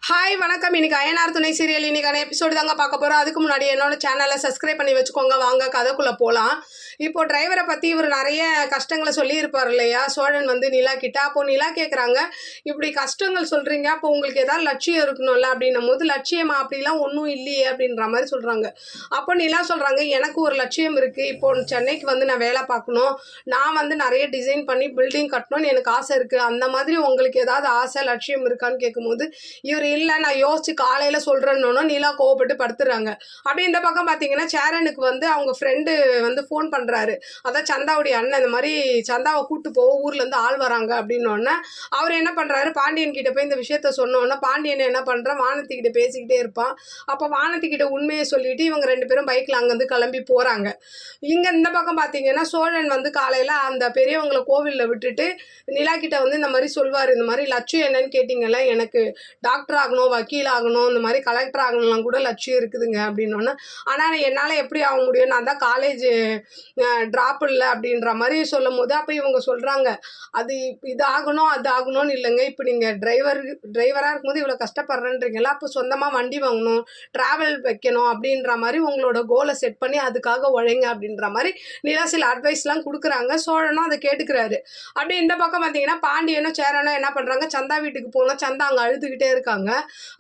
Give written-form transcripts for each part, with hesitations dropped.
Hi வணக்கம். இன்னைக்கு அயனார் துணை சீரியல் இன்னைக்கான எபிசோடு தாங்க பார்க்க போகிறோம். அதுக்கு முன்னாடி என்னோட சேனலை சப்ஸ்கிரைப் பண்ணி வச்சுக்கோங்க. வாங்க கதைக்குள்ளே போகலாம். இப்போ டிரைவரை பற்றி இவர் நிறைய கஷ்டங்களை சொல்லியிருப்பார் இல்லையா சோழன் வந்து நிலா கிட்ட. அப்போ நிலா கேட்குறாங்க, இப்படி கஷ்டங்கள் சொல்கிறீங்க, அப்போ உங்களுக்கு ஏதாவது லட்சியம் இருக்கணும்ல அப்படின்னும் போது, லட்சியமா அப்படிலாம் ஒன்றும் இல்லையே அப்படின்ற மாதிரி சொல்கிறாங்க. அப்போ நிலா சொல்கிறாங்க, எனக்கு ஒரு லட்சியம் இருக்குது. இப்போ சென்னைக்கு வந்து நான் வேலை பார்க்கணும், நான் வந்து நிறைய டிசைன் பண்ணி பில்டிங் கட்டணும்னு எனக்கு ஆசை இருக்குது. அந்த மாதிரி உங்களுக்கு ஏதாவது ஆசை லட்சியம் இருக்கான்னு கேட்கும்போது இவர் இல்லை நான் யோசிச்சு காலையில் சொல்கிறேன்னு நிலா கோவப்பட்டு படுத்துறாங்க. அப்படி இந்த பக்கம் பார்த்தீங்கன்னா சேரனுக்கு வந்து அவங்க ஃப்ரெண்டு வந்து ஃபோன் பண்ணுறாரு. அதான் சந்தாவுடைய அண்ணன், இந்த மாதிரி சந்தாவை கூப்பிட்டு போக ஊர்லேருந்து ஆள் வராங்க அப்படின்னோடனே அவர் என்ன பண்ணுறாரு, பாண்டியன் கிட்ட போய் இந்த விஷயத்த சொன்னோன்னா பாண்டியன் என்ன பண்ணுறான், வானத்திக்கிட்ட பேசிக்கிட்டே இருப்பான். அப்போ வானத்திக்கிட்ட உண்மையை சொல்லிட்டு இவங்க ரெண்டு பேரும் பைக்கில் அங்கேருந்து கிளம்பி போகிறாங்க. இங்கே இந்த பக்கம் பார்த்தீங்கன்னா சோழன் வந்து காலையில் அந்த பெரியவங்களை கோவிலில் விட்டுட்டு நிலா கிட்ட வந்து இந்த மாதிரி சொல்வார், இந்த மாதிரி லட்சியம் என்னன்னு கேட்டிங்கல்ல, எனக்கு டாக்டர் ஆகணும், வக்கீல் ஆகணும், இந்த மாதிரி கலெக்டர் ஆகணும்லாம் கூட லட்சியம் இருக்குதுங்க அப்படின்னோன்னா, ஆனால் என்னால் எப்படி ஆக முடியும், நான் தான் காலேஜ் ட்ராப் இல்லை அப்படின்ற மாதிரி சொல்லும் போது அப்போ இவங்க சொல்கிறாங்க, அது இது ஆகணும் அது ஆகணும்னு இல்லைங்க, இப்போ நீங்கள் டிரைவராக இருக்கும்போது இவ்வளோ கஷ்டப்படுறேன்றீங்களா, அப்போ சொந்தமாக வண்டி வாங்கணும், ட்ராவல் வைக்கணும் அப்படின்ற மாதிரி உங்களோட கோலை செட் பண்ணி அதுக்காக உழைங்க அப்படின்ற மாதிரி நிலா சில அட்வைஸ்லாம் கொடுக்குறாங்க. சோழனும் அதை கேட்டுக்கிறாரு. அப்படி இந்த பக்கம் பார்த்தீங்கன்னா பாண்டியனும் சேரனும் என்ன பண்ணுறாங்க, சந்தா வீட்டுக்கு போனால் சந்தா அங்கே அழுதுகிட்டே இருக்காங்க.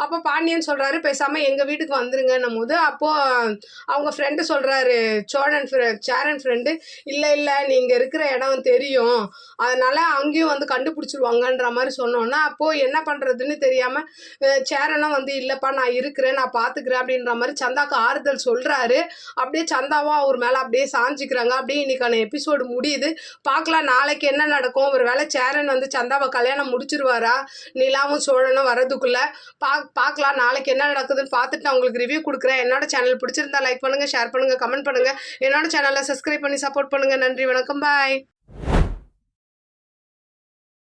அப்போ பாண்டியன் சொல்கிறாரு, பேசாமல் எங்கள் வீட்டுக்கு வந்துருங்கன்னும் போது அப்போது அவங்க ஃப்ரெண்டு சொல்கிறாரு, சேரன் ஃப்ரெண்டு, இல்லை இல்லை நீங்கள் இருக்கிற இடம் தெரியும், அதனால் அங்கேயும் வந்து கண்டுபிடிச்சிருவாங்கன்ற மாதிரி சொன்னோன்னா அப்போது என்ன பண்ணுறதுன்னு தெரியாமல் சேரனும் வந்து இல்லைப்பா நான் இருக்கிறேன் நான் பார்த்துக்கிறேன் அப்படின்ற மாதிரி சந்தாக்கு ஆறுதல் சொல்கிறாரு. அப்படியே சந்தாவும் அவர் மேலே அப்படியே சாஞ்சிக்கிறாங்க. அப்படியே இன்னைக்கான எபிசோடு முடியுது. பார்க்கலாம் நாளைக்கு என்ன நடக்கும். ஒரு வேளை சேரன் வந்து சந்தாவை கல்யாணம் முடிச்சிருவாரா, நிலாவும் சோழனும் வரதுக்குள்ளே பார்க்கலாம். நாளைக்கு என்ன நடக்குதுன்னு பார்த்துட்டு நான் உங்களுக்கு ரிவ்யூ கொடுக்குறேன். என்னோட சேனல் பிடிச்சிருந்தா லைக் பண்ணுங்கள், ஷேர் பண்ணுங்கள், கமெண்ட் பண்ணுங்கள். என்னோட சேனலை சப்ஸ்கிரைப் பண்ணி சப்போர்ட் பண்ணுங்கள். நன்றி, வணக்கம், பாய்.